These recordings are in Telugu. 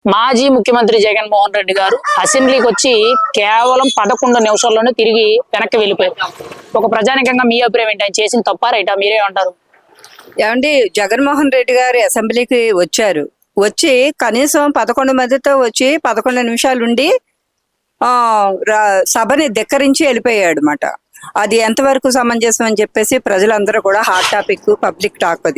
మాజీ ముఖ్యమంత్రి జగన్మోహన్ రెడ్డి గారు అసెంబ్లీకి వచ్చి కేవలం 11 నిమిషాల్లోనే తిరిగి వెనక్కి వెళ్ళిపోయారు. ఒక ప్రజానికంగా మీ అభిప్రాయం ఏంటి? ఆయన చేసిన తప్పా రైటా? మీరేమంటారు? ఏమండి, జగన్మోహన్ రెడ్డి గారు అసెంబ్లీకి వచ్చారు. వచ్చి కనీసం 11 మందితో వచ్చి 11 నిమిషాలు ఉండి సభని ధిక్కరించి వెళ్ళిపోయాడు అన్నమాట. అది ఎంతవరకు సమంజసం అని చెప్పేసి ప్రజలందరూ కూడా హాట్ టాపిక్, పబ్లిక్ టాక్.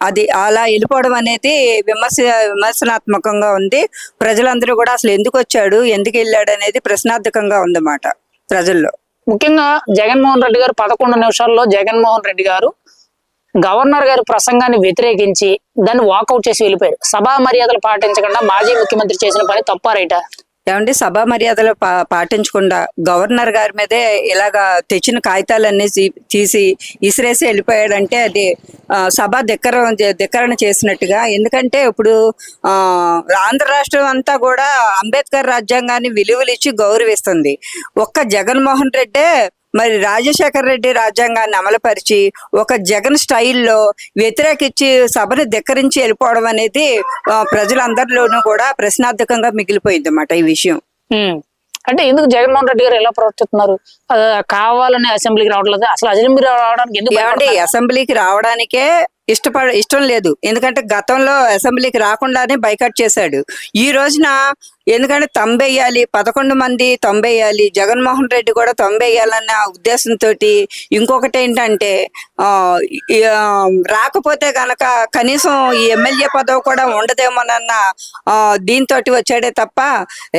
అది అలా వెళ్ళిపోవడం అనేది విమర్శనాత్మకంగా ఉంది. ప్రజలందరూ కూడా అసలు ఎందుకు వచ్చాడు, ఎందుకు వెళ్ళాడు అనేది ప్రశ్నార్థకంగా ఉందన్నమాట ప్రజల్లో. ముఖ్యంగా జగన్మోహన్ రెడ్డి గారు 11 నిమిషాల్లో జగన్మోహన్ రెడ్డి గారు గవర్నర్ గారి ప్రసంగాన్ని వ్యతిరేకించి దాన్ని వాకౌట్ చేసి వెళ్ళిపోయారు. సభా మర్యాదలు పాటించకుండా మాజీ ముఖ్యమంత్రి చేసిన పని తప్పా రైటా? ఏమంటే సభా మర్యాదలు పాటించకుండా గవర్నర్ గారి మీదే ఇలాగా తెచ్చిన కాగితాలన్నీ తీసి ఇసిరేసి వెళ్ళిపోయాడంటే అది సభ ధిక్కరణ చేసినట్టుగా. ఎందుకంటే ఇప్పుడు ఆంధ్ర రాష్ట్రం అంతా కూడా అంబేద్కర్ రాజ్యాంగాన్ని విలువలిచ్చి గౌరవిస్తుంది. ఒక్క జగన్మోహన్ రెడ్డే మరి రాజశేఖర రెడ్డి రాజ్యాంగాన్ని అమలుపరిచి ఒక జగన్ స్టైల్లో వ్యతిరేకించి సభను ధిక్కరించి వెళ్ళిపోవడం అనేది ప్రజలందరిలోనూ కూడా ప్రశ్నార్థకంగా మిగిలిపోయింది అన్నమాట ఈ విషయం. అంటే ఎందుకు జగన్మోహన్ రెడ్డి గారు ఎలా ప్రవర్తిస్తున్నారు? కావాలని అసెంబ్లీకి రావట్లేదు. అసలు అసెంబ్లీ రావడానికి ఎందుకు? ఏమండి, అసెంబ్లీకి రావడానికే ఇష్టం లేదు. ఎందుకంటే గతంలో అసెంబ్లీకి రాకుండానే బైకాట్ చేశాడు. ఈ రోజున ఎందుకంటే 11 మంది 90 జగన్మోహన్ రెడ్డి కూడా 90 ఉద్దేశంతో. ఇంకొకటి ఏంటంటే రాకపోతే గనక కనీసం ఈ ఎమ్మెల్యే పదవి కూడా ఉండదేమోనన్న దీంతో వచ్చాడే తప్ప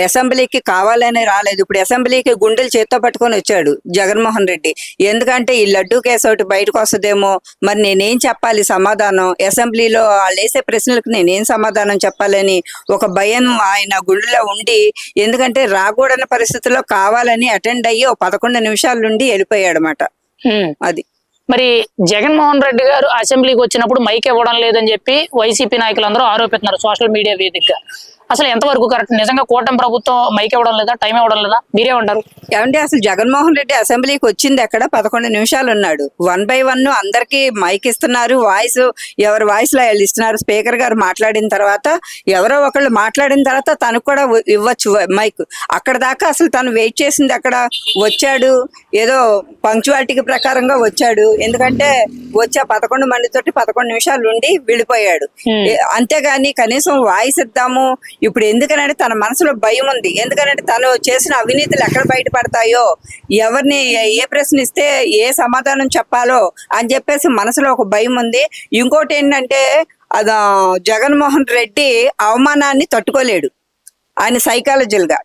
అసెంబ్లీకి కావాలనే రాలేదు. ఇప్పుడు అసెంబ్లీకి గుండెలు చేత్తో పట్టుకొని వచ్చాడు జగన్మోహన్ రెడ్డి. ఎందుకంటే ఈ లడ్డూ కేసు ఒకటి బయటకు వస్తుందేమో, మరి నేనేం చెప్పాలి సమాధానం, అసెంబ్లీలో వాళ్ళు వేసే ప్రశ్నలకు నేనేం సమాధానం చెప్పాలని ఒక భయం ఆయన గుండెలో ఉండి, ఎందుకంటే రాకూడని పరిస్థితుల్లో కావాలని అటెండ్ అయ్యి 11 నిమిషాల నుండి వెళ్ళిపోయాడు అన్నమాట. అది మరి జగన్మోహన్ రెడ్డి గారు అసెంబ్లీకి వచ్చినప్పుడు మైక్ ఇవ్వడం లేదని చెప్పి వైసీపీ నాయకులందరూ ఆరోపిస్తున్నారు సోషల్ మీడియా వేదికగా. అసలు ఎంతవరకు కరెక్ట్? నిజంగా కూటమి ప్రభుత్వం మైక్ ఇవ్వడం లేదా, టైం ఇవ్వడం లేదా? మీరేమంటారు? ఏమంటే అసలు జగన్మోహన్ రెడ్డి అసెంబ్లీకి వచ్చింది ఎక్కడ? 11 నిమిషాలు ఉన్నాడు. 1 by 1 అందరికి మైక్ ఇస్తున్నారు. వాయిస్ ఎవరి వాయిస్ లో వాళ్ళు ఇస్తున్నారు. స్పీకర్ గారు మాట్లాడిన తర్వాత ఎవరో ఒకళ్ళు మాట్లాడిన తర్వాత తనకు కూడా ఇవ్వచ్చు మైక్. అక్కడ దాకా అసలు తను వెయిట్ చేసింది అక్కడ. వచ్చాడు, ఏదో పంక్చువాలిటీకి ప్రకారంగా వచ్చాడు. ఎందుకంటే వచ్చా 11 మందితోటి 11 నిమిషాలు ఉండి వెళ్ళిపోయాడు. అంతేగాని కనీసం వాయిస్ ఇద్దాము ఇప్పుడు ఎందుకనంటే తన మనసులో భయం ఉంది. ఎందుకంటే తను చేసిన అవినీతులు ఎక్కడ బయటపడతాయో, ఎవరిని ఏ ప్రశ్న ఇస్తే ఏ సమాధానం చెప్పాలో అని చెప్పేసి మనసులో ఒక భయం ఉంది. ఇంకోటి ఏంటంటే జగన్మోహన్ రెడ్డి అవమానాన్ని తట్టుకోలేడు. ఆయన సైకాలజికల్ గా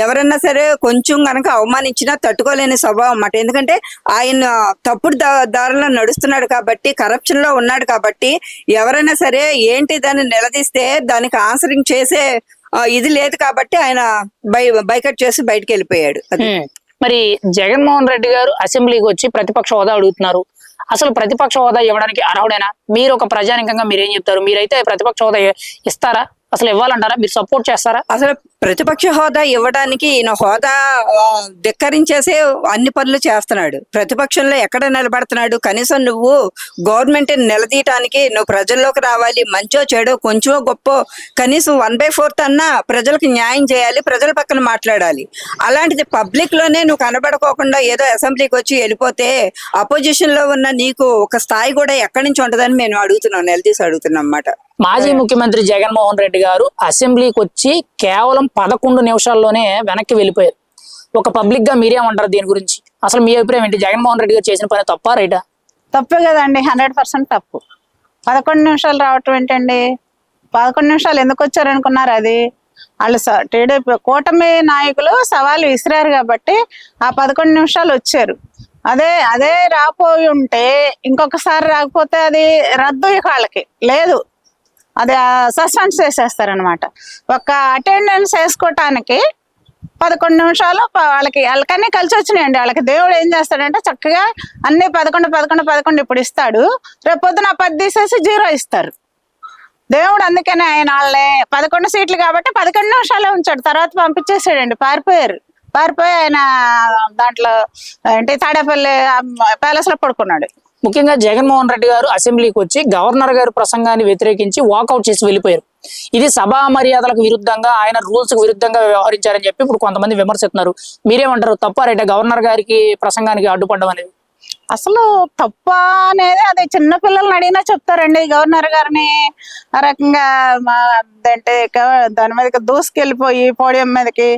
ఎవరన్నా సరే కొంచెం గనక అవమానించినా తట్టుకోలేని స్వభావం అన్నమాట. ఎందుకంటే ఆయన తప్పుడు దారిలో నడుస్తున్నాడు కాబట్టి, కరప్షన్ లో ఉన్నాడు కాబట్టి, ఎవరైనా సరే ఏంటి దాన్ని నిలదీస్తే దానికి ఆన్సరింగ్ చేసే ఇది లేదు కాబట్టి ఆయన బైకట్ చేసి బయటకు వెళ్ళిపోయాడు. మరి జగన్మోహన్ రెడ్డి గారు అసెంబ్లీకి వచ్చి ప్రతిపక్ష హోదా అడుగుతున్నారు. అసలు ప్రతిపక్ష హోదా ఇవ్వడానికి అర్హుడేనా? మీరు ఒక ప్రజానికంగా మీరేం చెప్తారు? మీరైతే ప్రతిపక్ష హోదా ఇస్తారా? అసలు ఇవ్వాలంటారా? మీరు సపోర్ట్ చేస్తారా? అసలు ప్రతిపక్ష హోదా ఇవ్వడానికి ఈయన హోదా ధిక్కరించేసే అన్ని పనులు చేస్తున్నాడు. ప్రతిపక్షంలో ఎక్కడ నిలబడుతున్నాడు? కనీసం నువ్వు గవర్నమెంట్ నిలదీయటానికి నువ్వు ప్రజల్లోకి రావాలి. మంచో చెడో కొంచెమో గొప్ప కనీసం 1/4 అన్నా ప్రజలకు న్యాయం చేయాలి, ప్రజల పక్కన మాట్లాడాలి. అలాంటిది పబ్లిక్ లోనే నువ్వు కనబడుకోకుండా ఏదో అసెంబ్లీకి వచ్చి వెళ్ళిపోతే అపోజిషన్ లో ఉన్న నీకు ఒక స్థాయి కూడా ఎక్కడి నుంచి ఉంటదని మేము అడుగుతున్నాం, నిలదీసి అడుగుతున్నాం అన్నమాట. మాజీ ముఖ్యమంత్రి జగన్మోహన్ రెడ్డి గారు అసెంబ్లీకి వచ్చి కేవలం 11 నిమిషాల్లోనే వెనక్కి వెళ్ళిపోయారు. ఒక పబ్లిక్ గా మీరేమంటారు దీని గురించి? అసలు మీ అభిప్రాయం ఏంటి? జగన్మోహన్ రెడ్డి గారు చేసిన పని తప్పా రైటా? తప్పే కదండి, 100% తప్పు. 11 నిమిషాలు రావటం ఏంటండి? 11 నిమిషాలు ఎందుకు వచ్చారనుకున్నారు? అది వాళ్ళు టీడీపీ కూటమి నాయకులు సవాలు విసిరారు కాబట్టి ఆ 11 నిమిషాలు వచ్చారు. అదే రాపోయి ఉంటే ఇంకొకసారి రాకపోతే అది రద్దు వాళ్ళకి లేదు, అది సస్పెండ్ చేసేస్తారనమాట. ఒక అటెండెన్స్ వేసుకోవటానికి 11 నిమిషాలు వాళ్ళకన్నీ కలిసి వచ్చినాయండి. వాళ్ళకి దేవుడు ఏం చేస్తాడంటే చక్కగా అన్ని 11 ఇప్పుడు ఇస్తాడు, రేపు పొద్దున 10 తీసేసి 0 ఇస్తారు దేవుడు. అందుకనే ఆయన వాళ్ళని 11 సీట్లు కాబట్టి 11 నిమిషాలే ఉంచాడు. తర్వాత పంపించేసాడండి, పారిపోయి ఆయన దాంట్లో ఏంటి తాడేపల్లి ప్యాలెస్ లో పడుకున్నాడు. ముఖ్యంగా జగన్మోహన్ రెడ్డి గారు అసెంబ్లీకి వచ్చి గవర్నర్ గారి ప్రసంగాన్ని వ్యతిరేకించి వాకౌట్ చేసి వెళ్ళిపోయారు. ఇది సభా మర్యాదలకు విరుద్ధంగా ఆయన రూల్స్ కు విరుద్ధంగా వ్యవహరించారని చెప్పి ఇప్పుడు కొంతమంది విమర్శిస్తున్నారు. మీరేమంటారు? తప్ప రైట్ గవర్నర్ గారికి ప్రసంగానికి అడ్డుపడడం అనేది? అసలు తప్ప అనేది అది చిన్న పిల్లల్ని అడిగినా చెప్తారండి. గవర్నర్ గారిని ఆ రకంగా అంటే దాని మీదకి దూసుకెళ్ళిపోయి పోడియం మీదకి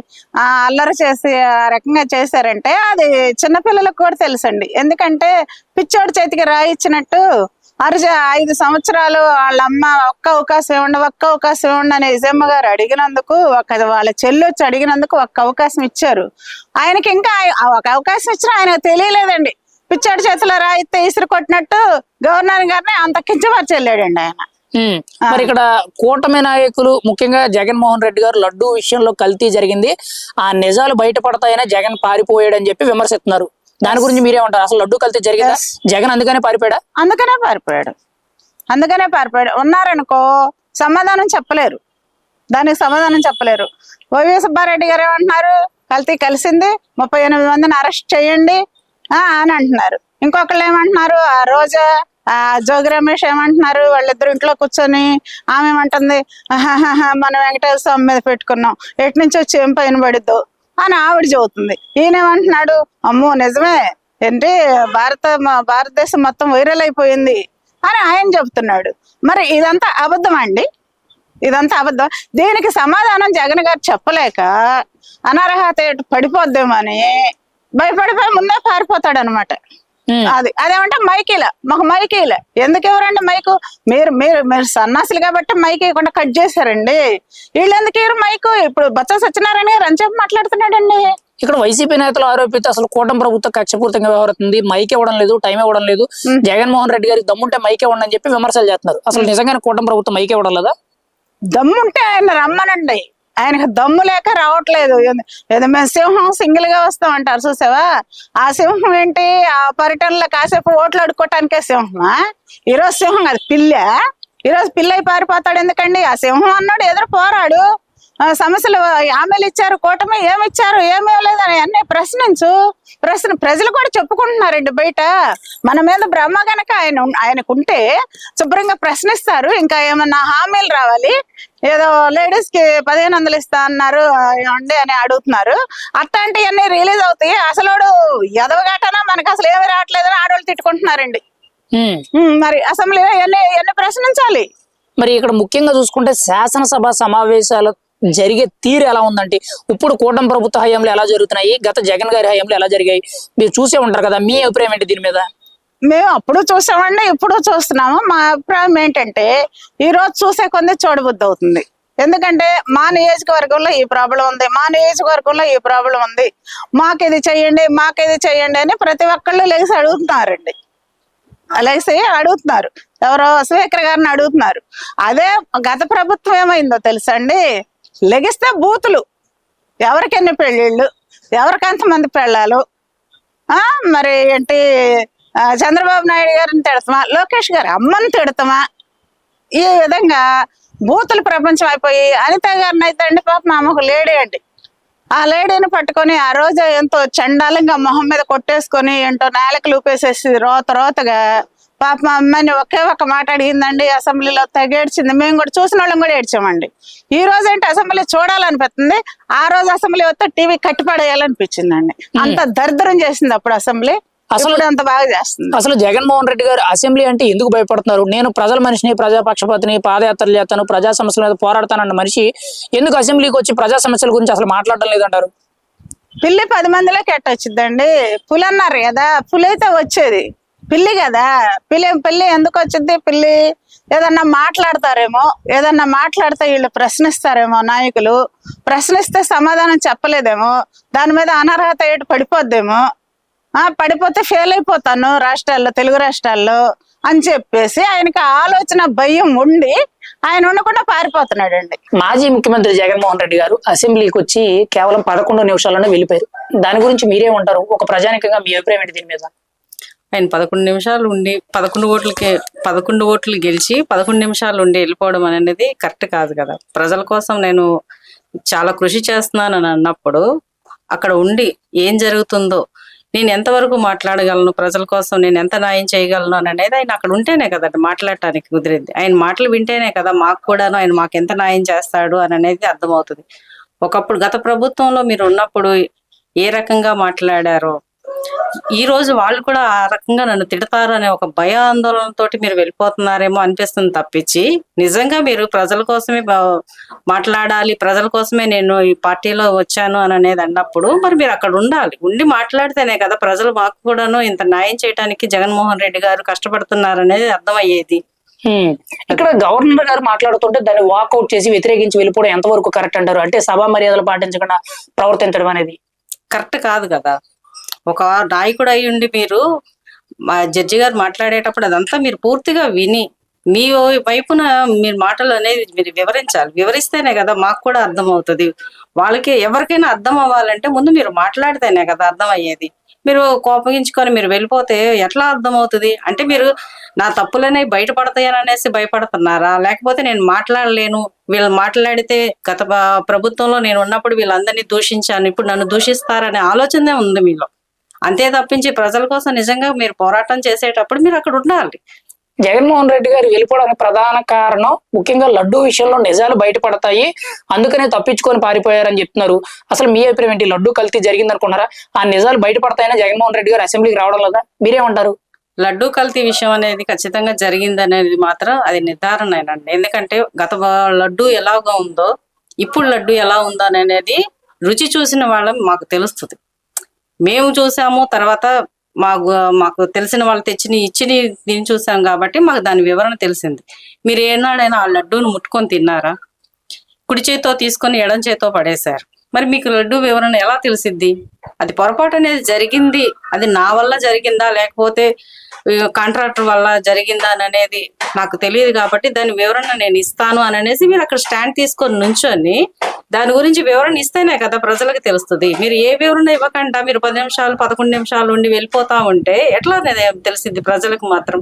అల్లరి చేసి ఆ రకంగా చేశారంటే అది చిన్నపిల్లలకు కూడా తెలుసండి. ఎందుకంటే పిచ్చోడి చేతికి రాయిచ్చినట్టు 5 సంవత్సరాలు వాళ్ళ అమ్మ ఒక్క అవకాశం ఇవ్వండి అని ఇజమ్మ గారు అడిగినందుకు, వాళ్ళ చెల్లి వచ్చి అడిగినందుకు ఒక్క అవకాశం ఇచ్చారు. ఆయనకి ఇంకా ఒక అవకాశం ఇచ్చినా ఆయనకు తెలియలేదండి. పిచ్చాడి చేతిలో రాయితే ఇసురు కొట్టినట్టు గవర్నర్ గారిని అంత కించమర్చి వెళ్ళాడండి ఆయన. మరి ఇక్కడ కూటమి నాయకులు ముఖ్యంగా జగన్మోహన్ రెడ్డి గారు లడ్డూ విషయంలో కల్తీ జరిగింది, ఆ నిజాలు బయటపడతాయని జగన్ పారిపోయాడని చెప్పి విమర్శిస్తున్నారు. దాని గురించి మీరేమంటారు? అసలు లడ్డూ కల్తీ జరిగిందా? జగన్ అందుకనే పారిపోయాడా? అందుకనే పారిపోయాడు. ఉన్నారనుకో సమాధానం చెప్పలేరు, దానికి సమాధానం చెప్పలేరు. వైవి సుబ్బారెడ్డి గారు ఏమంటున్నారు? కల్తీ కలిసింది, 38 మందిని అరెస్ట్ చేయండి అని అంటున్నారు. ఇంకొకళ్ళు ఏమంటున్నారు? ఆ రోజా జోగి రమేష్ ఏమంటున్నారు? వాళ్ళిద్దరు ఇంట్లో కూర్చొని ఆమె ఏమంటుంది, మనం వెంకటేశ్వర స్వామి మీద పెట్టుకున్నాం, ఎటు నుంచి వచ్చి ఏం పైన పడిద్దో అని ఆవిడ చెబుతుంది. ఈయనేమంటున్నాడు? అమ్మో నిజమే ఏంటి, భారతదేశం మొత్తం వైరల్ అయిపోయింది అని ఆయన చెబుతున్నాడు. మరి ఇదంతా అబద్ధం అండి, ఇదంతా అబద్ధం. దీనికి సమాధానం జగన్ గారు చెప్పలేక అనర్హత పడిపోద్దేమో అని భయపడిపోయి ముందే పారిపోతాడు అనమాట. అదేమంటే మైకీల మాకు మైకీల ఎందుకు ఎవరండి మైకు? మీరు సన్నాసులు కాబట్టి మైక్ ఇవ్వకుండా కట్ చేశారండి. వీళ్ళు ఎందుకు ఇవ్వరు మైకు? ఇప్పుడు బొత్స సత్యనారాయణ గారు అని చెప్పి మాట్లాడుతున్నాడండి. ఇక్కడ వైసీపీ నేతలు ఆరోపిస్తే అసలు కూటమి ప్రభుత్వం కక్షపూర్తంగా వ్యవహరిస్తుంది, మైక్ ఇవ్వడం లేదు, టైం ఇవ్వడం లేదు, జగన్మోహన్ రెడ్డి గారికి దమ్ముంటే మైక్ ఇవ్వండి అని చెప్పి విమర్శలు చేస్తున్నారు. అసలు నిజంగానే కూటమి ప్రభుత్వం మైక్ ఇవ్వడం లేదా? దమ్ముంటే ఆయన రమ్మనండి, ఆయనకు దమ్ము లేక రావట్లేదు. ఏదో మేము సింహం సింగిల్ గా వస్తామంటారు చూసావా, ఆ సింహం ఏంటి? ఆ పర్యటనలో కాసేపు ఓట్లు అడుక్కోవటానికే సింహమా? ఈరోజు సింహం కాదు పిల్ల, ఈరోజు పిల్ల పారిపోతాడు ఎందుకండి? ఆ సింహం అన్నాడు ఎదురు పోరాడు, సమస్యలు హామీలు ఇచ్చారు, కూటమి ఏమిచ్చారు ఏమి ఇవ్వలేదని అన్నీ ప్రజలు కూడా చెప్పుకుంటున్నారండి బయట. మన మీద బ్రహ్మ గనక ఆయనకుంటే శుభ్రంగా ప్రశ్నిస్తారు. ఇంకా ఏమన్నా హామీలు రావాలి, ఏదో లేడీస్ కి 1500 ఇస్తా అన్నారు అండి అని అడుగుతున్నారు, అట్లాంటివన్నీ రిలీజ్ అవుతాయి. అసలు ఎదవగాటనా మనకు అసలు ఏమి రావట్లేదని ఆడవాళ్ళు తిట్టుకుంటున్నారండి. మరి అసెంబ్లీ ఎన్ని ప్రశ్నించాలి? మరి ఇక్కడ ముఖ్యంగా చూసుకుంటే శాసనసభ సమావేశాలు జరిగే తీరు ఎలా ఉందంటే, ఇప్పుడు కూటమి ప్రభుత్వ హయాంలో ఎలా జరుగుతున్నాయి, గత జగన్ గారి హయాంలో ఎలా జరిగాయి మీరు చూసే ఉంటారు కదా, మీ అభిప్రాయం ఏంటి దీని మీద? మేము అప్పుడు చూసామండి, ఇప్పుడు చూస్తున్నాము. మా అభిప్రాయం ఏంటంటే ఈ రోజు చూసే కొంది చూడబుద్ధి అవుతుంది. ఎందుకంటే మా నియోజకవర్గంలో ఈ ప్రాబ్లం ఉంది, మా నియోజకవర్గంలో ఈ ప్రాబ్లం ఉంది, మాకు ఇది చెయ్యండి అని ప్రతి ఒక్కళ్ళు లేచి అడుగుతున్నారండి. ఎవరో స్పీకర్ గారిని అడుగుతున్నారు. అదే గత ప్రభుత్వం ఏమైందో తెలుసండి, లెగిస్తే బూతులు, ఎవరికెన్ని పెళ్ళిళ్ళు, ఎవరికెంతమంది పెళ్ళాలు, మరి ఏంటి చంద్రబాబు నాయుడు గారిని తిడతామా, లోకేష్ గారు అమ్మని తిడతామా, ఈ విధంగా బూతులు ప్రపంచం అయిపోయి. అనిత గారిని అయితే అండి పాప మా అమ్మకు లేడీ అండి, ఆ లేడీని పట్టుకొని ఆ రోజు ఎంతో చండాలంగా మొహం మీద కొట్టేసుకొని ఏంటో నేలకి లూపేసేసి రోతగా పాప మా అమ్మాయిని ఒకే ఒక మాట అడిగిందండి. అసెంబ్లీలో తెగేడ్చింది, మేము కూడా చూసిన వాళ్ళం కూడా ఏడ్చామండి. ఈ రోజు ఏంటి అసెంబ్లీ చూడాలనిపిస్తుంది, ఆ రోజు అసెంబ్లీ వస్తే టీవీ కట్టిపడేయాలనిపించిందండి. అంత దరిద్రం చేసింది అప్పుడు అసెంబ్లీ, అసలు అంత బాగా చేస్తుంది. అసలు జగన్మోహన్ రెడ్డి గారు అసెంబ్లీ అంటే ఎందుకు భయపడుతున్నారు? నేను ప్రజల మనిషిని, ప్రజాపక్షపాతిని, పాదయాత్రలు చేస్తాను, ప్రజా సమస్యల మీద పోరాడతానన్న మనిషి ఎందుకు అసెంబ్లీకి వచ్చి ప్రజా సమస్యల గురించి అసలు మాట్లాడడం లేదంటారు? పిల్లి 10 మందిలోకి ఎట్టొచ్చిద్దండి? పులి అన్నారు కదా, పులి అయితే వచ్చేది, పిల్లి కదా. పిల్లి ఎందుకు వచ్చింది? పిల్లి ఏదన్నా మాట్లాడతారేమో, ఏదన్నా మాట్లాడితే వీళ్ళు ప్రశ్నిస్తారేమో, నాయకులు ప్రశ్నిస్తే సమాధానం చెప్పలేదేమో, దాని మీద అనర్హత ఏటు పడిపోద్దేమో, పడిపోతే ఫెయిల్ అయిపోతాను రాష్ట్రాల్లో, తెలుగు రాష్ట్రాల్లో అని చెప్పేసి ఆయనకి ఆలోచన భయం ఉండి ఆయన ఉండకుండా పారిపోతున్నాడండి. మాజీ ముఖ్యమంత్రి జగన్మోహన్ రెడ్డి గారు అసెంబ్లీకి వచ్చి కేవలం 11 నిమిషాల్లోనే వెళ్ళిపోయారు. దాని గురించి మీరేమంటారు? ఒక ప్రజానికంగా మీ అభిప్రాయం ఏంటి దీని మీద? ఆయన 11 నిమిషాలు ఉండి 11 ఓట్లు గెలిచి 11 నిమిషాలు ఉండి వెళ్ళిపోవడం అనేది కరెక్ట్ కాదు కదా. ప్రజల కోసం నేను చాలా కృషి చేస్తున్నాను అని అన్నప్పుడు అక్కడ ఉండి ఏం జరుగుతుందో, నేను ఎంతవరకు మాట్లాడగలను, ప్రజల కోసం నేను ఎంత న్యాయం చేయగలను అని అనేది ఆయన అక్కడ ఉంటేనే కదండి మాట్లాడటానికి కుదిరింది. ఆయన మాటలు వింటేనే కదా మాకు కూడాను ఆయన మాకు ఎంత న్యాయం చేస్తాడు అని అనేది అర్థమవుతుంది. ఒకప్పుడు గత ప్రభుత్వంలో మీరు ఉన్నప్పుడు ఏ రకంగా మాట్లాడారో ఈ రోజు వాళ్ళు కూడా ఆ రకంగా నన్ను తిడతారు అనే ఒక భయ ఆందోళనతో మీరు వెళ్ళిపోతున్నారేమో అనిపిస్తుంది తప్పించి, నిజంగా మీరు ప్రజల కోసమే మాట్లాడాలి, ప్రజల కోసమే నేను ఈ పార్టీలో వచ్చాను అని అనేది అన్నప్పుడు మరి మీరు అక్కడ ఉండాలి, ఉండి మాట్లాడితేనే కదా ప్రజలు మాకు కూడాను ఇంత న్యాయం చేయడానికి జగన్మోహన్ రెడ్డి గారు కష్టపడుతున్నారు అనేది అర్థమయ్యేది. ఇక్కడ గవర్నర్ గారు మాట్లాడుతుంటే దాన్ని వాకౌట్ చేసి వ్యతిరేకించి వెళ్ళిపోవడం ఎంతవరకు కరెక్ట్ అంటారు? అంటే సభా మర్యాదలు పాటించకుండా ప్రవర్తించడం అనేది కరెక్ట్ కాదు కదా. ఒక నాయకుడు అయి ఉండి మీరు మా జడ్జి గారు మాట్లాడేటప్పుడు అదంతా మీరు పూర్తిగా విని మీ వైపున మీరు మాటలు అనేది మీరు వివరించాలి. వివరిస్తేనే కదా మాకు కూడా అర్థం అవుతుంది. వాళ్ళకి ఎవరికైనా అర్థం అవ్వాలంటే ముందు మీరు మాట్లాడితేనే కదా అర్థం అయ్యేది. మీరు కోపగించుకొని మీరు వెళ్ళిపోతే ఎట్లా అర్థం అవుతుంది? అంటే మీరు నా తప్పులనే బయటపడతాయని అనేసి భయపడుతున్నారా, లేకపోతే నేను మాట్లాడలేను, వీళ్ళు మాట్లాడితే గత ప్రభుత్వంలో నేను ఉన్నప్పుడు వీళ్ళందరినీ దూషించాను, ఇప్పుడు నన్ను దూషిస్తారనే ఆలోచనే ఉంది మీలో. అంతే తప్పించి ప్రజల కోసం నిజంగా మీరు పోరాటం చేసేటప్పుడు మీరు అక్కడ ఉండాలి. జగన్మోహన్ రెడ్డి గారు వెళ్ళిపోవడానికి ప్రధాన కారణం ముఖ్యంగా లడ్డూ విషయంలో నిజాలు బయటపడతాయి, అందుకనే తప్పించుకొని పారిపోయారని చెప్తున్నారు. అసలు మీ అభిప్రాయం ఏంటి? లడ్డూ కల్తీ జరిగింది అనుకున్నారా? ఆ నిజాలు బయటపడతాయని జగన్మోహన్ రెడ్డి గారు అసెంబ్లీకి రావడం లేదా? మీరేమంటారు? లడ్డూ కల్తీ విషయం అనేది ఖచ్చితంగా జరిగింది అనేది మాత్రం అది నిర్ధారణేనండి. ఎందుకంటే గత లడ్డూ ఎలాగా ఉందో ఇప్పుడు లడ్డూ ఎలా ఉందో అనేది రుచి చూసిన వాళ్ళం మాకు తెలుస్తుంది. మేము చూసాము, తర్వాత మాకు తెలిసిన వాళ్ళు ఇచ్చి దీన్ని చూసాం కాబట్టి మాకు దాని వివరణ తెలిసింది. మీరు ఏనాడైనా ఆ లడ్డూను ముట్టుకొని తిన్నారా? కుడి చేత్తో తీసుకొని ఎడం చేత్తో పడేశారు. మరి మీకు లడ్డూ వివరణ ఎలా తెలిసిద్ది? అది పొరపాటు అనేది జరిగింది, అది నా వల్ల జరిగిందా లేకపోతే కాంట్రాక్టర్ వల్ల జరిగిందా అనేది నాకు తెలియదు కాబట్టి దాని వివరణ నేను ఇస్తాను అని అనేసి మీరు అక్కడ స్టాండ్ తీసుకొని నుంచొని దాని గురించి వివరణ ఇస్తేనే కదా ప్రజలకు తెలుస్తుంది. మీరు ఏ వివరణ ఇవ్వకుండా మీరు 10 నిమిషాలు 11 నిమిషాలు ఉండి వెళ్ళిపోతా ఉంటే ఎట్లా తెలిసిద్ది ప్రజలకు మాత్రం?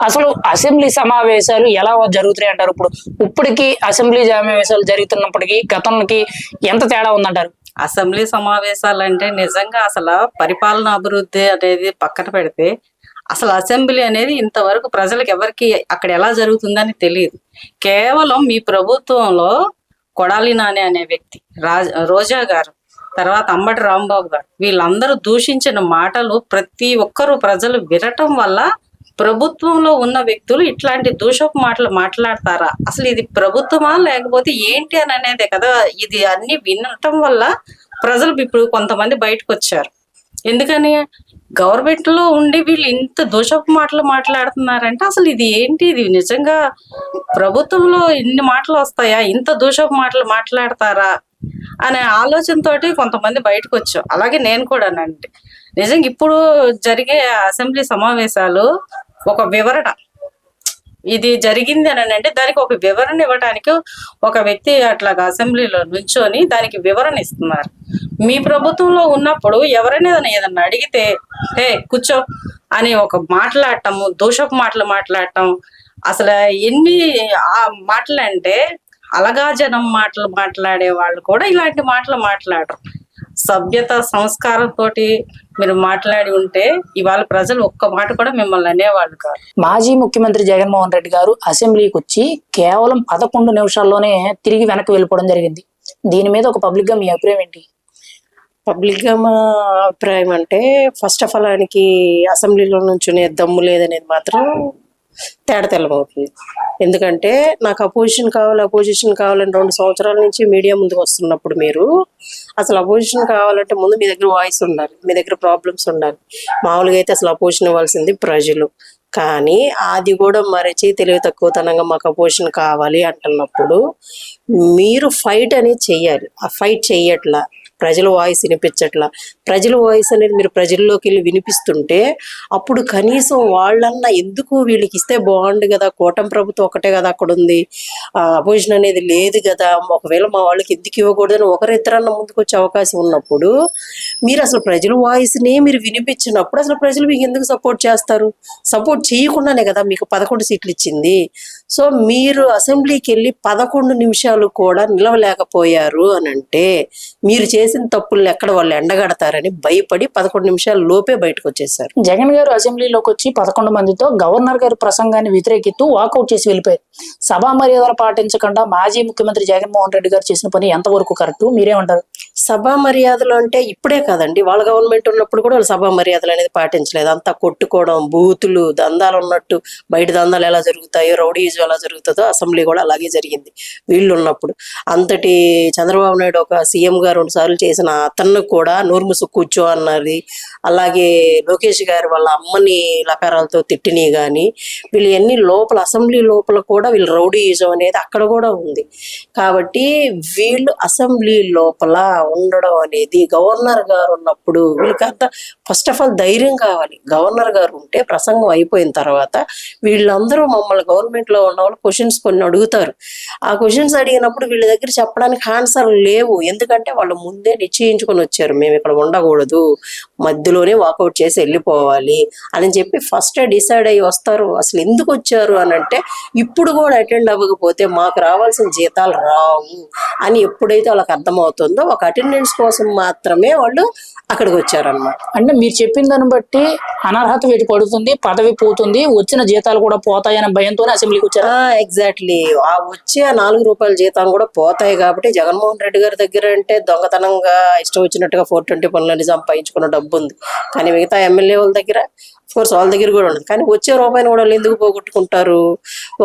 అసలు అసెంబ్లీ సమావేశాలు ఎలా జరుగుతున్నాయి అంటారు? ఇప్పటికి అసెంబ్లీ సమావేశాలు జరుగుతున్నప్పటికీ గతంకి ఎంత తేడా ఉందంటారు? అసెంబ్లీ సమావేశాలు అంటే నిజంగా అసలు పరిపాలన అభివృద్ధి అనేది పక్కన పెడితే అసలు అసెంబ్లీ అనేది ఇంతవరకు ప్రజలకు ఎవరికి అక్కడ ఎలా జరుగుతుందని తెలియదు. కేవలం మీ ప్రభుత్వంలో కొడాలి నాని అనే వ్యక్తి, రోజా గారు, తర్వాత అంబటి రాంబాబు గారు, వీళ్ళందరూ దూషించిన మాటలు ప్రతి ఒక్కరూ ప్రజలు వినటం వల్ల ప్రభుత్వంలో ఉన్న వ్యక్తులు ఇట్లాంటి దూషపు మాటలు మాట్లాడతారా? అసలు ఇది ప్రభుత్వమా లేకపోతే ఏంటి అని అనేదే కదా. ఇది అన్ని వినటం వల్ల ప్రజలు ఇప్పుడు కొంతమంది బయటకు వచ్చారు. ఎందుకని గవర్నమెంట్ లో ఉండి వీళ్ళు ఇంత దూషపు మాటలు మాట్లాడుతున్నారంటే అసలు ఇది ఏంటి? ఇది నిజంగా ప్రభుత్వంలో ఇన్ని మాటలు వస్తాయా? ఇంత దూషపు మాటలు మాట్లాడతారా అనే ఆలోచనతోటి కొంతమంది బయటకు వచ్చాం. అలాగే నేను కూడానండి. నిజంగా ఇప్పుడు జరిగే అసెంబ్లీ సమావేశాలు ఒక వివరణ, ఇది జరిగింది అని అంటే దానికి ఒక వివరణ ఇవ్వడానికి ఒక వ్యక్తి అట్లాగా అసెంబ్లీలో నుంచొని దానికి వివరణ ఇస్తున్నారు. మీ ప్రభుత్వంలో ఉన్నప్పుడు ఎవరైనా ఏదన్నా అడిగితే హే కూర్చో అని ఒక మాట్లాడటము, దూషపు మాటలు మాట్లాడటం, అసలు ఎన్ని ఆ మాటలు అంటే అలగా జనం మాటలు మాట్లాడే వాళ్ళు కూడా ఇలాంటి మాటలు మాట్లాడరు. సభ్యత సంస్కారంతో మీరు మాట్లాడి ఉంటే ఇవాళ ప్రజలు ఒక్క మాట కూడా మిమ్మల్ని అనేవాళ్ళు కాదు. మాజీ ముఖ్యమంత్రి జగన్మోహన్ రెడ్డి గారు అసెంబ్లీకి వచ్చి కేవలం 11 నిమిషాల్లోనే తిరిగి వెనక్కి వెళ్ళిపోవడం జరిగింది. దీని మీద ఒక పబ్లిక్ గా మీ అభిప్రాయం ఏంటి? పబ్లిక్ గా మా అభిప్రాయం అంటే ఫస్ట్ ఆఫ్ ఆల్ ఆయనకి అసెంబ్లీలో నుంచునే దమ్ము లేదనేది మాత్రం తేడా తెల్లమవుతుంది. ఎందుకంటే నాకు అపోజిషన్ కావాలని 2 సంవత్సరాల నుంచి మీడియా ముందుకు వస్తున్నప్పుడు మీరు అసలు అపోజిషన్ కావాలంటే ముందు మీ దగ్గర వాయిస్ ఉండాలి, మీ దగ్గర ప్రాబ్లమ్స్ ఉండాలి. మామూలుగా అయితే అసలు అపోజిషన్ ఇవ్వాల్సింది ప్రజలు. కానీ అది కూడా మరచి తెలివి తక్కువతనంగా మాకు అపోజిషన్ కావాలి అంటున్నప్పుడు మీరు ఫైట్ అనేది చెయ్యాలి. ఆ ఫైట్ చెయ్యట్లా, ప్రజల వాయిస్ వినిపించట్లా. ప్రజల వాయిస్ అనేది మీరు ప్రజల్లోకి వెళ్ళి వినిపిస్తుంటే అప్పుడు కనీసం వాళ్ళన్నా ఎందుకు వీళ్ళకి ఇస్తే బాగుండు కదా, కూటమి ప్రభుత్వం ఒకటే కదా అక్కడ ఉంది, అపోజిషన్ అనేది లేదు కదా, ఒకవేళ మా వాళ్ళకి ఎందుకు ఇవ్వకూడదని ఒకరిద్దరన్నా ముందుకు వచ్చే అవకాశం ఉన్నప్పుడు మీరు అసలు ప్రజల వాయిస్నే మీరు వినిపించినప్పుడు అసలు ప్రజలు మీకు ఎందుకు సపోర్ట్ చేస్తారు? సపోర్ట్ చేయకుండానే కదా మీకు 11 సీట్లు ఇచ్చింది. సో మీరు అసెంబ్లీకి వెళ్ళి 11 నిమిషాలు కూడా నిలవలేకపోయారు అని అంటే మీరు చేసిన చేసిన తప్పుల్ని ఎక్కడ వాళ్ళు ఎండగడతారని భయపడి 11 నిమిషాల లోపే బయటకు వచ్చేసారు. జగన్ గారు అసెంబ్లీలోకి వచ్చి 11 మందితో గవర్నర్ గారి ప్రసంగాన్ని వ్యతిరేకిస్తూ వాకౌట్ చేసి వెళ్ళిపోయారు. సభా మర్యాదలు పాటించకుండా మాజీ ముఖ్యమంత్రి జగన్మోహన్ రెడ్డి గారు చేసిన పని ఎంతవరకు కరెక్ట్, మీరేమంటారు? సభా మర్యాదలు అంటే ఇప్పుడే కాదండి, వాళ్ళ గవర్నమెంట్ ఉన్నప్పుడు కూడా వాళ్ళు సభా మర్యాదలు అనేది పాటించలేదు. అంతా కొట్టుకోవడం, బూతులు, దందాలు ఉన్నట్టు బయట దందాలు ఎలా జరుగుతాయో, రౌడీజం ఎలా జరుగుతుందో అసెంబ్లీ కూడా అలాగే జరిగింది వీళ్ళు ఉన్నప్పుడు. అంతటి చంద్రబాబు నాయుడు ఒక సీఎం గా 2 సార్లు చేసిన అతన్ని కూడా నోరు మూసు కూర్చో అన్నది, అలాగే లోకేష్ గారు వాళ్ళ అమ్మని లకారాలతో తిట్టిని గాని వీళ్ళు ఎన్ని లోపల అసెంబ్లీ లోపల కూడా వీళ్ళు రౌడీయిజం అనేది అక్కడ కూడా ఉంది. కాబట్టి వీళ్ళు అసెంబ్లీ లోపల ఉండడం అనేది గవర్నర్ గారు ఉన్నప్పుడు వీళ్ళకంత ఫస్ట్ ఆఫ్ ఆల్ ధైర్యం కావాలి. గవర్నర్ గారు ఉంటే ప్రసంగం అయిపోయిన తర్వాత వీళ్ళందరూ మమ్మల్ని గవర్నమెంట్ లో ఉన్న వాళ్ళు క్వశ్చన్స్ కొన్ని అడుగుతారు. ఆ క్వశ్చన్స్ అడిగినప్పుడు వీళ్ళ దగ్గర చెప్పడానికి ఆన్సర్ లేవు. ఎందుకంటే వాళ్ళు ముందే నిశ్చయించుకొని వచ్చారు, మేము ఇక్కడ ఉండకూడదు, మధ్యలోనే వాకౌట్ చేసి వెళ్ళిపోవాలి అని చెప్పి ఫస్ట్ డిసైడ్ అయ్యి వస్తారు. అసలు ఎందుకు వచ్చారు అని అంటే, ఇప్పుడు కూడా అటెండ్ అవ్వకపోతే మాకు రావాల్సిన జీతాలు రావు అని ఎప్పుడైతే వాళ్ళకి అర్థమవుతుందో ఒక అటెండెన్స్ కోసం మాత్రమే వాళ్ళు అక్కడికి వచ్చారన్నమాట. అంటే మీరు చెప్పిన దాన్ని బట్టి అనర్హత వేటి పడుతుంది, పదవి పోతుంది, వచ్చిన జీతాలు కూడా పోతాయనే భయంతోనే అసెంబ్లీకి వచ్చారు. ఎగ్జాక్ట్లీ. ఆ వచ్చే 4 రూపాయల జీతం కూడా పోతాయి కాబట్టి జగన్మోహన్ రెడ్డి గారి దగ్గర అంటే దొంగతనంగా ఇష్టం వచ్చినట్టుగా 420 పనులని సంపాదించుకున్న డబ్బు ఉంది. కానీ మిగతా ఎమ్మెల్యే వాళ్ళ దగ్గర కోర్స్ వాళ్ళ దగ్గర కూడా ఉండదు. కానీ వచ్చే రూపాయిని కూడా వాళ్ళు ఎందుకు పోగొట్టుకుంటారు?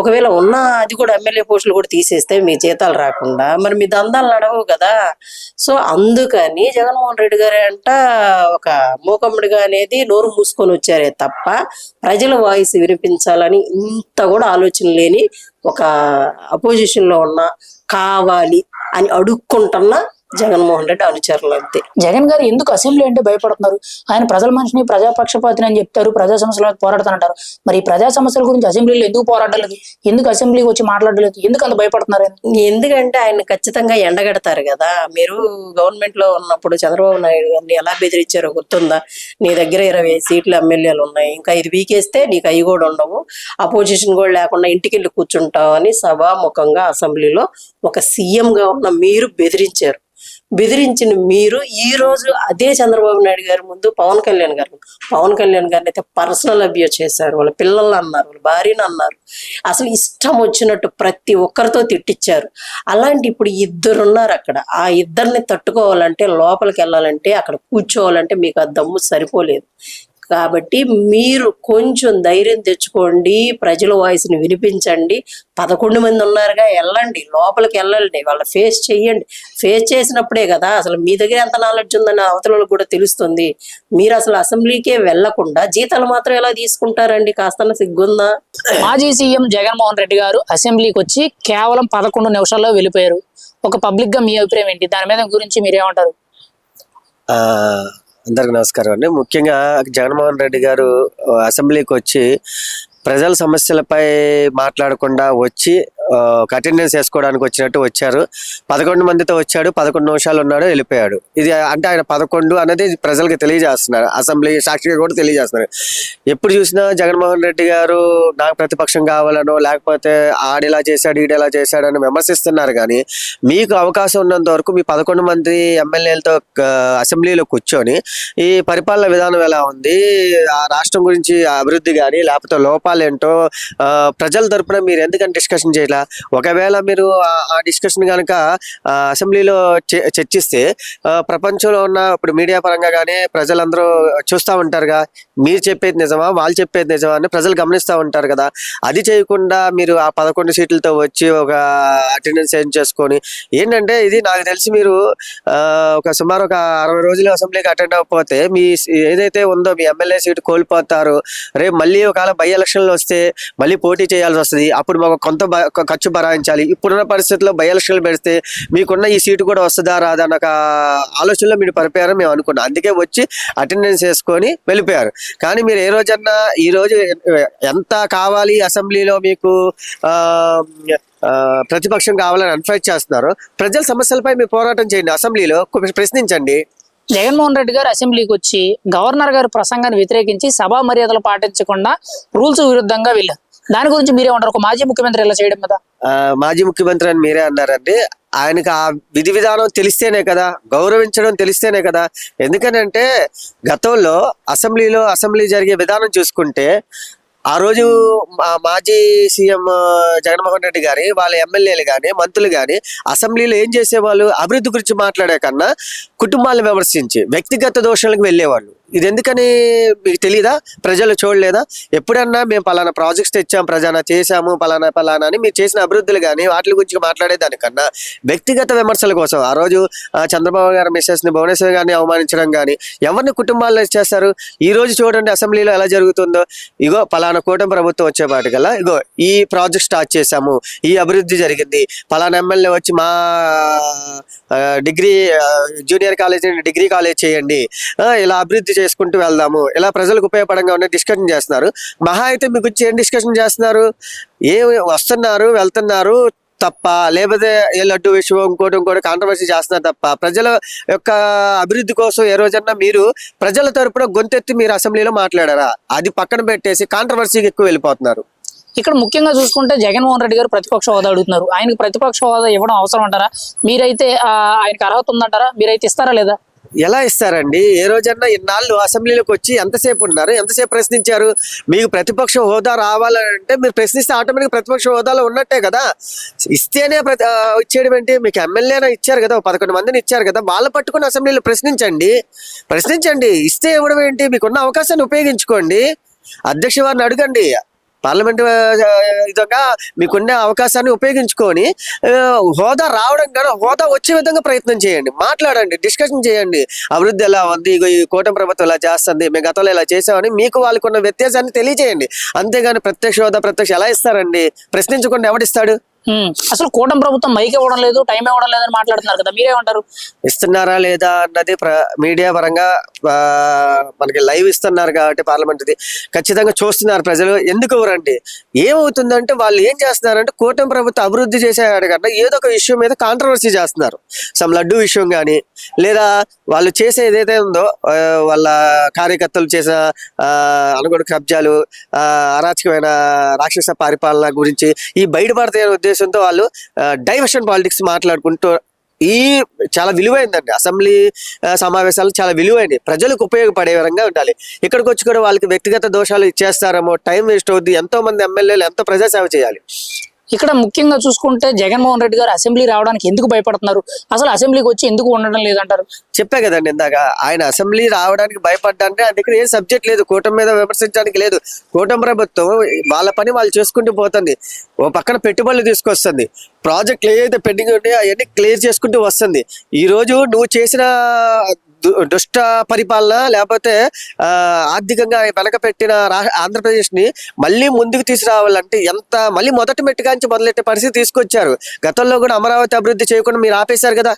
ఒకవేళ ఉన్న అది కూడా ఎమ్మెల్యే పోస్టులు కూడా తీసేస్తే మీ జీతాలు రాకుండా మరి మీ దందాలు నడవవు కదా. సో అందుకని జగన్మోహన్ రెడ్డి గారే అంట ఒక మూకమ్ముడిగా అనేది నోరు మూసుకొని వచ్చారే తప్ప ప్రజల వాయిస్ వినిపించాలని ఇంత కూడా ఆలోచన లేని ఒక అపోజిషన్ లో ఉన్న కావాలి అని అడుక్కుంటున్న జగన్మోహన్ రెడ్డి అనుచరులు అంతే. జగన్ గారు ఎందుకు అసెంబ్లీ అంటే భయపడుతున్నారు? ఆయన ప్రజల మనిషిని, ప్రజాపక్షపాతిని అని చెప్తారు, ప్రజా సమస్యల పోరాడతానంటారు. మరి ఈ ప్రజా సమస్యల గురించి అసెంబ్లీలో ఎందుకు పోరాడలేదు? ఎందుకు అసెంబ్లీకి వచ్చి మాట్లాడలేదు? ఎందుకు అంత భయపడుతున్నారు? ఎందుకంటే ఆయన ఖచ్చితంగా ఎండగడతారు కదా. మీరు గవర్నమెంట్ లో ఉన్నప్పుడు చంద్రబాబు నాయుడు గారిని ఎలా బెదిరించారో గుర్తుందా? నీ దగ్గర 20 సీట్లు ఎమ్మెల్యేలు ఉన్నాయి, ఇంకా 5 వీకేస్తే నీకు అవి కూడా ఉండవు, అపోజిషన్ కూడా లేకుండా ఇంటికి వెళ్ళి కూర్చుంటావు అని సభాముఖంగా అసెంబ్లీలో ఒక సీఎం గా ఉన్న మీరు బెదిరించారు. బెదిరించిన మీరు ఈ రోజు అదే చంద్రబాబు నాయుడు గారి ముందు పవన్ కళ్యాణ్ గారిని అయితే పర్సనల్ అబ్యూస్ చేశారు. వాళ్ళ పిల్లల్ని అన్నారు, వాళ్ళ భార్యను అన్నారు, అసలు ఇష్టం వచ్చినట్టు ప్రతి ఒక్కరితో తిట్టించారు. అలాంటి ఇప్పుడు 2 ఉన్నారు అక్కడ. ఆ 2ని తట్టుకోవాలంటే, లోపలికి వెళ్ళాలంటే, అక్కడ కూర్చోవాలంటే మీకు ఆ దమ్ము సరిపోలేదు. కాబట్టి మీరు కొంచెం ధైర్యం తెచ్చుకోండి, ప్రజల వాయిస్ని వినిపించండి. 11 మంది ఉన్నారుగా, వెళ్ళండి, లోపలికి వెళ్ళండి, వాళ్ళ ఫేస్ చెయ్యండి. ఫేస్ చేసినప్పుడే కదా అసలు మీ దగ్గర ఎంత నాలెడ్జ్ ఉందని అవతలకు కూడా తెలుస్తుంది. మీరు అసలు అసెంబ్లీకే వెళ్లకుండా జీతాలు మాత్రం ఎలా తీసుకుంటారండి? కాస్త సిగ్గుందా? మాజీ సీఎం జగన్మోహన్ రెడ్డి గారు అసెంబ్లీకి వచ్చి కేవలం 11 నిమిషాల్లో వెళ్ళిపోయారు. ఒక పబ్లిక్ గా మీ అభిప్రాయం ఏంటి? దాని మీద గురించి మీరేమంటారు? అందరికి నమస్కారం అండి. ముఖ్యంగా జగన్మోహన్ రెడ్డి గారు అసెంబ్లీకి వచ్చి ప్రజల సమస్యలపై మాట్లాడకుండా వచ్చి ఒక అటెండెన్స్ వేసుకోవడానికి వచ్చినట్టు వచ్చారు. 11 మందితో వచ్చాడు, 11 నిమిషాలు ఉన్నాడు, వెళ్ళిపోయాడు. ఇది అంటే ఆయన 11 అనేది ప్రజలకు తెలియజేస్తున్నారు, అసెంబ్లీ సాక్షిగా కూడా తెలియజేస్తున్నారు. ఎప్పుడు చూసినా జగన్మోహన్ రెడ్డి గారు నాకు ప్రతిపక్షం కావాలనో, లేకపోతే ఆడిలా చేశాడు, ఈడెలా చేశాడు అని విమర్శిస్తున్నారు. కానీ మీకు అవకాశం ఉన్నంత వరకు మీ 11 మంది ఎమ్మెల్యేలతో అసెంబ్లీలో కూర్చొని ఈ పరిపాలన విధానం ఎలా ఉంది, ఆ రాష్ట్రం గురించి అభివృద్ధి కానీ లేకపోతే లోపాలు ఏంటో ప్రజల తరపున మీరు ఎందుకని డిస్కషన్ చేయాలి? ఒకవేళ మీరు ఆ డిస్కషన్ కనుక అసెంబ్లీలో చర్చిస్తే ప్రపంచంలో ఉన్న ఇప్పుడు మీడియా పరంగా కానీ ప్రజలందరూ చూస్తూ ఉంటారుగా, మీరు చెప్పేది నిజమా, వాళ్ళు చెప్పేది నిజమా అని ప్రజలు గమనిస్తూ ఉంటారు కదా. అది చేయకుండా మీరు ఆ 11 సీట్లతో వచ్చి ఒక అటెండెన్స్ ఏం చేసుకొని ఏంటంటే, ఇది నాకు తెలిసి మీరు సుమారు ఒక 60 రోజులు అసెంబ్లీకి అటెండ్ అవ్వకపోతే మీ ఏదైతే ఉందో మీ ఎమ్మెల్యే సీటు కోల్పోతారు. రేపు మళ్ళీ ఒకవేళ బై ఎలక్షన్లు వస్తే మళ్ళీ పోటీ చేయాల్సి వస్తుంది. అప్పుడు మాకు కొంత ఖర్చు భరాయించాలి. ఇప్పుడున్న పరిస్థితుల్లో బై ఎలక్షన్లు పెడితే మీకున్న ఈ సీటు కూడా వస్తుందా రాదా అన్న ఆలోచనలో మీరు పడిపోయారని మేము అనుకున్నాం. అందుకే వచ్చి అటెండెన్స్ వేసుకొని వెళ్ళిపోయారు. కానీ మీరు ఏ రోజన్నా ఈ రోజు ఎంత కావాలి అసెంబ్లీలో మీకు ప్రతిపక్షం కావాలని అన్ఫైట్ చేస్తున్నారు. ప్రజల సమస్యలపై మీరు పోరాటం చేయండి, అసెంబ్లీలో ప్రశ్నించండి. జగన్మోహన్ రెడ్డి గారు అసెంబ్లీకి వచ్చి గవర్నర్ గారి ప్రసంగాన్ని వ్యతిరేకించి సభా మర్యాదలు పాటించకుండా రూల్స్ విరుద్ధంగా వెళ్ళారు. దాని గురించి మీరేమంటారు? ఒక మాజీ ముఖ్యమంత్రి ఇలా చేయడం కదా. మాజీ ముఖ్యమంత్రి అని మీరే అన్నారండి. ఆయనకు ఆ విధి విధానం తెలిస్తేనే కదా, గౌరవించడం తెలిస్తేనే కదా. ఎందుకనంటే గతంలో అసెంబ్లీ జరిగే విధానం చూసుకుంటే ఆ రోజు మాజీ సీఎం జగన్మోహన్ రెడ్డి గారి వాళ్ళ ఎమ్మెల్యేలు కానీ మంత్రులు కానీ అసెంబ్లీలో ఏం చేసేవాళ్ళు? అభివృద్ధి గురించి మాట్లాడే కన్నా కుటుంబాలను విమర్శించి వ్యక్తిగత దోషాలకు వెళ్ళేవాళ్ళు. ఇది ఎందుకని మీకు తెలియదా? ప్రజలు చూడలేదా? ఎప్పుడన్నా మేము పలానా ప్రాజెక్ట్స్ తెచ్చాం, ప్రజానా చేశాము, పలానా అని మీరు చేసిన అభివృద్ధులు కానీ వాటి గురించి మాట్లాడేదానికన్నా వ్యక్తిగత విమర్శల కోసం ఆ రోజు చంద్రబాబు గారి మిస్సెస్ని భువనేశ్వర్ గారిని అవమానించడం కానీ ఎవరిని కుటుంబాల్లో చేస్తారు? ఈ రోజు చూడండి అసెంబ్లీలో ఎలా జరుగుతుందో. ఇగో పలానా కూటమి ప్రభుత్వం వచ్చేపాటికల్లా ఇగో ఈ ప్రాజెక్ట్ స్టార్ట్ చేశాము, ఈ అభివృద్ధి జరిగింది, పలానా ఎమ్మెల్యే వచ్చి మా జూనియర్ కాలేజ్ డిగ్రీ కాలేజ్ చేయండి, ఇలా అభివృద్ధి చేసుకుంటూ వెళ్దాము, ఇలా ప్రజలకు ఉపయోగపడంగా ఉన్న డిస్కషన్ చేస్తున్నారు. మహా అయితే మీ గురించి ఏం డిస్కషన్ చేస్తున్నారు? వస్తున్నారు వెళ్తున్నారు తప్ప, లేకపోతే ఏ లడ్డు విషయం ఇంకోటి కాంట్రవర్సీ చేస్తున్నారు తప్ప ప్రజల యొక్క అభివృద్ధి కోసం ఏ రోజన్నా మీరు ప్రజల తరపున గొంతెత్తి మీరు అసెంబ్లీలో మాట్లాడారా? అది పక్కన పెట్టేసి కాంట్రవర్సీకి ఎక్కువ వెళ్ళిపోతున్నారు. ఇక్కడ ముఖ్యంగా చూసుకుంటే జగన్మోహన్ రెడ్డి గారు ప్రతిపక్ష హోదా అడుగుతున్నారు. ఆయనకు ప్రతిపక్ష హోదా ఇవ్వడం అవసరం అంటారా? మీరైతే ఆయనకు అర్హత ఉందంటారా? మీరైతే ఇస్తారా లేదా? ఎలా ఇస్తారండి? ఏ రోజన్నా ఇన్నాళ్ళు అసెంబ్లీలోకి వచ్చి ఎంతసేపు ఉన్నారు, ఎంతసేపు ప్రశ్నించారు? మీకు ప్రతిపక్ష హోదా రావాలంటే మీరు ప్రశ్నిస్తే ఆటోమేటిక్ ప్రతిపక్ష హోదాలో ఉన్నట్టే కదా. ఇస్తేనే ఇచ్చేయడం ఏంటి? మీకు ఎమ్మెల్యేనా ఇచ్చారు కదా, 11 మందిని ఇచ్చారు కదా, వాళ్ళు పట్టుకుని అసెంబ్లీలో ప్రశ్నించండి. ఇస్తే ఇవ్వడం ఏంటి? మీకున్న అవకాశాన్ని ఉపయోగించుకోండి. అధ్యక్ష వారిని అడగండి. పార్లమెంట్ విధంగా మీకున్న అవకాశాన్ని ఉపయోగించుకొని హోదా రావడం కానీ హోదా వచ్చే విధంగా ప్రయత్నం చేయండి, మాట్లాడండి, డిస్కషన్ చేయండి. అభివృద్ధి ఎలా ఉంది, ఈ కూటమి ప్రభుత్వం ఇలా చేస్తుంది, మేము గతంలో ఇలా చేసామని మీకు వాళ్ళకున్న వ్యత్యాసాన్ని తెలియజేయండి. అంతేగాని ప్రత్యక్ష హోదా ఎలా ఇస్తారండి? ప్రశ్నించకుండా ఎవడిస్తాడు? అసలు కూటమి ప్రభుత్వం మైక్ ఇవ్వడం లేదు, టైం ఇవ్వడం లేదని మాట్లాడుతున్నారు కదా, మీరేమంటారు? ఇస్తున్నారా లేదా అన్నది మీడియా పరంగా మనకి లైవ్ ఇస్తున్నారు కాబట్టి పార్లమెంట్ది ఖచ్చితంగా చూస్తున్నారు ప్రజలు. ఎందుకు ఎవరండి? ఏమవుతుందంటే వాళ్ళు ఏం చేస్తున్నారంటే కూటమి ప్రభుత్వం అభివృద్ధి చేసేవాడు కన్నా ఏదో ఒక ఇష్యూ మీద కాంట్రవర్సీ చేస్తున్నారు. సమ్ లడ్డు విషయం కానీ, లేదా వాళ్ళు చేసే ఏదైతే ఉందో వాళ్ళ కార్యకర్తలు చేసిన అనుగుణ కబ్జాలు, అరాచకమైన రాక్షస పరిపాలన గురించి ఈ బయటపడతాయనే ఉద్దేశంతో వాళ్ళు డైవర్షన్ పాలిటిక్స్ మాట్లాడుకుంటూ ఈ చాలా విలువైందండి. అసెంబ్లీ సమావేశాలు చాలా విలువైనవి, ప్రజలకు ఉపయోగపడే విధంగా ఉండాలి. ఇక్కడికి వచ్చి కూడా వాళ్ళకి వ్యక్తిగత దోషాలు ఇచ్చేస్తారేమో, టైం వేస్ట్ అవుద్ది. ఎంతో మంది ఎమ్మెల్యేలు ఎంతో ప్రజాసేవ చేయాలి. ఇక్కడ ముఖ్యంగా చూసుకుంటే జగన్మోహన్ రెడ్డి గారు అసెంబ్లీ రావడానికి ఎందుకు భయపడుతున్నారు? అసలు అసెంబ్లీకి వచ్చి ఎందుకు ఉండడం లేదంటారు? చెప్పా కదండి ఇందాక, ఆయన అసెంబ్లీ రావడానికి భయపడ్డారంటే ఆయన దగ్గర ఏ సబ్జెక్ట్ లేదు, కూటమి మీద విమర్శించడానికి లేదు. కూటమి ప్రభుత్వం వాళ్ళ పని వాళ్ళు చేసుకుంటూ పోతుంది. ఓ పక్కన పెట్టుబడులు తీసుకొస్తుంది, ప్రాజెక్టులు ఏదైతే పెండింగ్ ఉన్నాయో అవన్నీ క్లియర్ చేసుకుంటూ వస్తుంది. ఈ రోజు నువ్వు చేసిన దుష్ట పరిపాలన లేకపోతే ఆర్థికంగా వెనకపెట్టిన ఆంధ్రప్రదేశ్ ని మళ్ళీ ముందుకు తీసుకురావాలంటే మళ్ళీ మొదటి మెట్టుకాంచి మొదలెట్టే పరిస్థితి తీసుకొచ్చారు. గతంలో కూడా అమరావతి అభివృద్ధి చేయకుండా మీరు ఆపేశారు కదా.